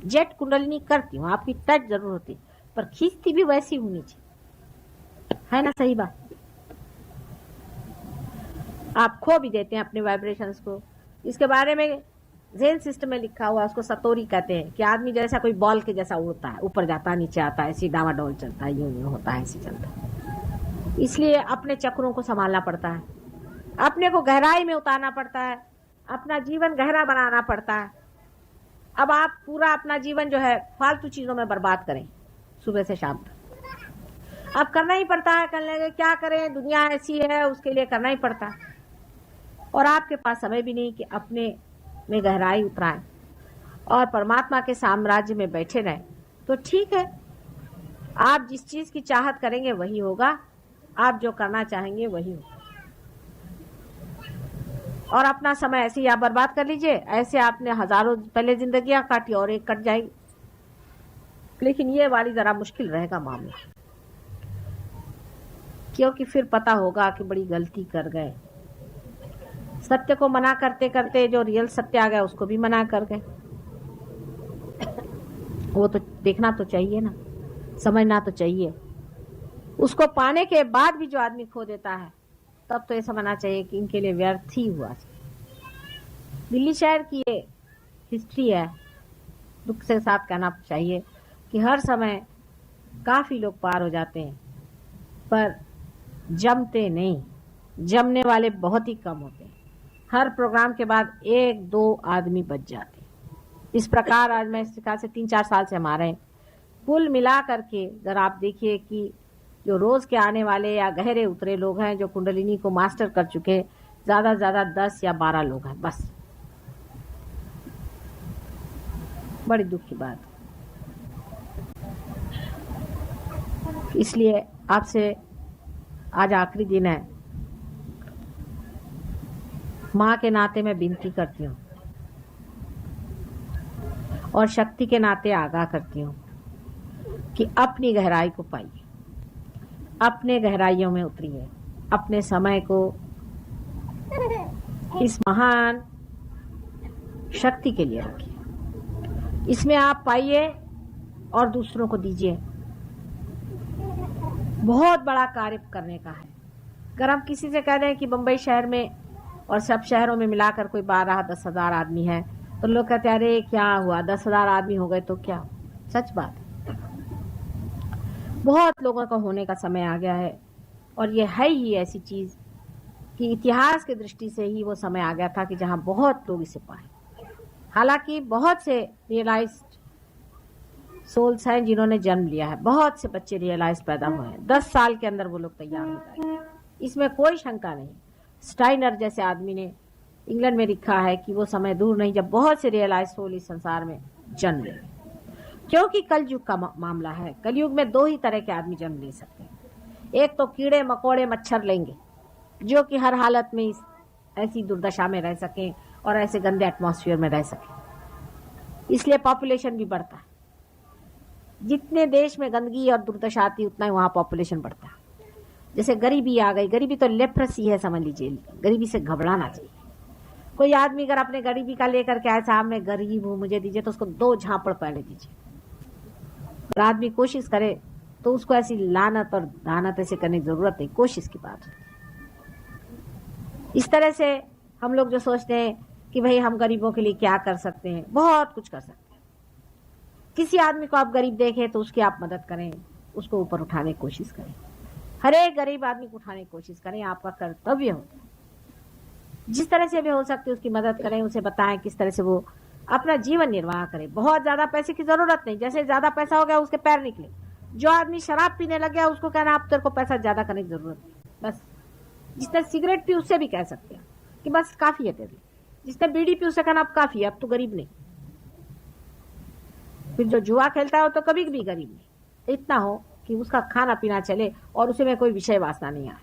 Jet kundalini करती हूँ, आपकी टच जरूर होती, पर खींचती भी वैसी होनी चाहिए, है ना? सही बात। आप खो भी देते हैं अपने वाइब्रेशंस को। इसके बारे में ज़ेन सिस्टम में लिखा हुआ, उसको सतोरी कहते हैं, कि आदमी जैसा कोई बॉल के जैसा उड़ता है, ऊपर जाता है नीचे आता है, ऐसी डावाडोल चलता है, यूं यूं होता है, ऐसे चलता है। इसलिए अपने चक्रों को संभालना पड़ता है, अपने को गहराई में उतारना पड़ता है, अपना जीवन गहरा बनाना पड़ता है। अब आप पूरा अपना जीवन जो है फालतू चीजों में बर्बाद करें सुबह से शाम तक, अब करना ही पड़ता है, करने के क्या करें, दुनिया ऐसी है, उसके लिए करना ही पड़ता है। और आपके पास समय भी नहीं कि अपने में गहराई उतराएं और परमात्मा के साम्राज्य में बैठे रहें, तो ठीक है, आप जिस चीज की चाहत करेंगे वही होगा, आप जो करना चाहेंगे वही होगा। और अपना समय ऐसे ही आप बर्बाद कर लीजिए, ऐसे आपने हजारों पहले जिंदगियां काटी और एक कट जाएगी। लेकिन ये वाली जरा मुश्किल रहेगा मामला, क्योंकि फिर पता होगा कि बड़ी गलती कर गए। सत्य को मना करते करते जो रियल सत्य आ गया उसको भी मना कर गए। वो तो देखना तो चाहिए ना, समझना तो चाहिए। उसको पाने के बाद भी जो आदमी खो देता है, तब तो ये समझना चाहिए कि इनके लिए व्यर्थ ही हुआ। दिल्ली शहर की ये हिस्ट्री है। दुख से साथ कहना चाहिए कि हर समय काफी लोग पार हो जाते हैं, पर जमते नहीं, जमने वाले बहुत ही कम होते हैं। हर प्रोग्राम के बाद 1-2 आदमी बच जाते हैं। इस प्रकार आज मैं इस प्रकार से 3-4 साल से हमारे कुल मिला करके जरा आप देखिए कि जो रोज के आने वाले या गहरे उतरे लोग हैं, जो कुंडलिनी को मास्टर कर चुके, ज्यादा से ज्यादा 10 या 12 लोग हैं बस। बड़ी दुख की बात। इसलिए आपसे आज आखिरी दिन है, मां के नाते मैं विनती करती हूँ और शक्ति के नाते आगाह करती हूँ कि अपनी गहराई को पाइए, अपने गहराइयों में उतरिए, अपने समय को इस महान शक्ति के लिए रखिए, इसमें आप पाइए और दूसरों को दीजिए। बहुत बड़ा कार्य करने का है। अगर हम किसी से कह दें कि बंबई शहर में और सब शहरों में मिलाकर कोई 12-10 हजार आदमी है, तो लोग कहते हैं अरे क्या हुआ, 10,000 आदमी हो गए तो क्या। सच बात है, बहुत लोगों का होने का समय आ गया है। और ये है ही ऐसी चीज कि इतिहास की दृष्टि से ही वो समय आ गया था कि जहां बहुत लोग इसे पाए। हालांकि बहुत से रियलाइज्ड सोल्स हैं जिन्होंने जन्म लिया है, बहुत से बच्चे रियलाइज पैदा हुए हैं, 10 साल के अंदर वो लोग तैयार हो जाएंगे, इसमें कोई शंका नहीं। स्टाइनर जैसे आदमी ने इंग्लैंड में लिखा है कि वो समय दूर नहीं जब बहुत से रियलाइज सोल इस संसार में जन्म लेंगे, क्योंकि कलयुग का मामला है। कलयुग में 2 ही तरह के आदमी जन्म ले सकते हैं। एक तो कीड़े मकोड़े मच्छर लेंगे जो कि हर हालत में ऐसी दुर्दशा में रह सकें और ऐसे गंदे एटमॉस्फेयर में रह सकें, इसलिए पॉपुलेशन भी बढ़ता है। जितने देश में गंदगी और दुर्दशा आती उतना ही वहां पॉपुलेशन बढ़ता है। जैसे गरीबी आ गई, गरीबी तो लेप्रेसी है समझ लीजिए, गरीबी से घबराना चाहिए। कोई आदमी अगर अपने गरीबी का लेकर के आए साहब मैं गरीब हूं मुझे दीजिए, तो उसको 2 झापड़ पहले दीजिए। और आदमी कोशिश करे तो उसको ऐसी लानत और दानत ऐसे करने की जरूरत नहीं, कोशिश की बात है। इस तरह से हम लोग जो सोचते हैं कि भाई हम गरीबों के लिए क्या कर सकते हैं, बहुत कुछ कर सकते हैं। किसी आदमी को आप गरीब देखें तो उसकी आप मदद करें, उसको ऊपर उठाने की कोशिश करें, हर एक गरीब आदमी को उठाने की कोशिश करें, आपका कर्तव्य होता है। जिस तरह से भी हो सकती है उसकी मदद करें, उसे बताएं किस तरह से वो अपना जीवन निर्वाह करे। बहुत ज्यादा पैसे की जरूरत नहीं, जैसे ज्यादा पैसा हो गया उसके पैर निकले। जो आदमी शराब पीने लग गया उसको कहना आप तेरे को पैसा ज्यादा करने की जरूरत नहीं, बस। जिसने सिगरेट पी उससे भी कह सकते हैं कि बस काफी है तेरे लिए। जिसने बीड़ी पी उससे कहना अब काफी है, अब तो गरीब नहीं। फिर जो जुआ खेलता है वो तो कभी भी गरीब नहीं। इतना हो कि उसका खाना पीना चले और उसे में कोई विषय वासना नहीं आए।